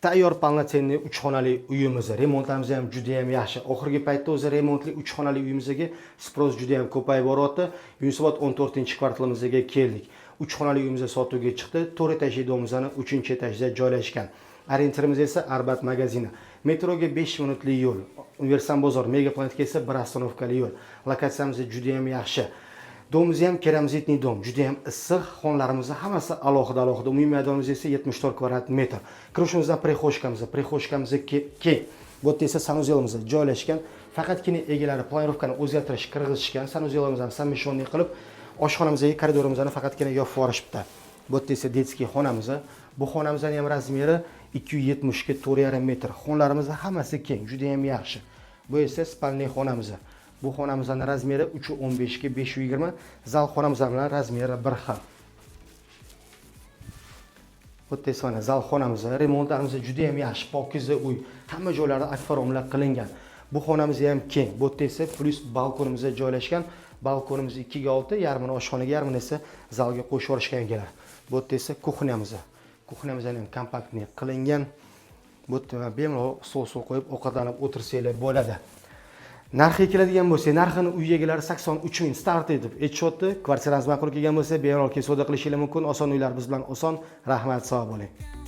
Tayyor polnoценный 3 xonali uyimiz, remontlarimiz ham juda ham yaxshi. Oxirgi paytda o'zi remontli 3 xonali uyimizga sпрос juda ham ko'payib boryapti. Yunusobod 14-kvartalimizga keldik. 3 xonali uyimiz sotuvga chiqdi. 4 etajli domimizning 3-etajda joylashgan. Orientirimiz esa Arbat magazini. Metroga 5 minutli yo'l. Universal bozor, Megaplanetga esa 1 ostanovkali yo'l. Lokatsiyamiz juda ham yaxshi. Domimiz ham keramzitniy dom, juda ham issiq, xonlarimiz hammasi alohida. Umumiy maydonimiz esa 74 kvadrat metr. Kirishimizdan prixoshkamiz keng. Bu yerda esa sanuzelimiz joylashgan. Faqatgina egalari planirovkani o'zgartirish, kirgizishgan. Sanuzelimizni samishonniy qilib, oshxonamizga, koridorimizni faqatgina yopib yuborishibdi. Bu yerda esa detskiy xonamiz. Bu xonamizning ham razmeri 270 ga 4,5 metr. Xonlarimiz hammasi keng, juda ham yaxshi. Bu esa spalniy xonamiz. Bu xonamizning razmeri 315 ga 520, zal xonamizning razmeri bir xil. Bu esa zal xonamiz, remontlarimiz juda ham yaxshi, pokiza uy. Hamma joylari akfaromlar qilingan. Bu xonamiz ham keng. Bu esa plus balkonimiz joylashgan. Balkonimiz 2 ga 6, yarmini oshxonaga, yarmini esa zalga qo'shib yuborishgan ekanlar. Bu esa kuxnyamiz. Kuxnyamiz ham kompaktniy qilingan. Bu yerda bemalol stol qo'yib ovqatlanib o'tirsanglar bo'ladi. Narxiga keladigan bo'lsa, narxini uy egalari 83 ming start etib aytishyapti. Kvartirangiz ma'qul kelgan bo'lsa, bemalol savdo qilishingiz mumkin. Oson uylar biz bilan oson. Rahmat, sog' bo'ling.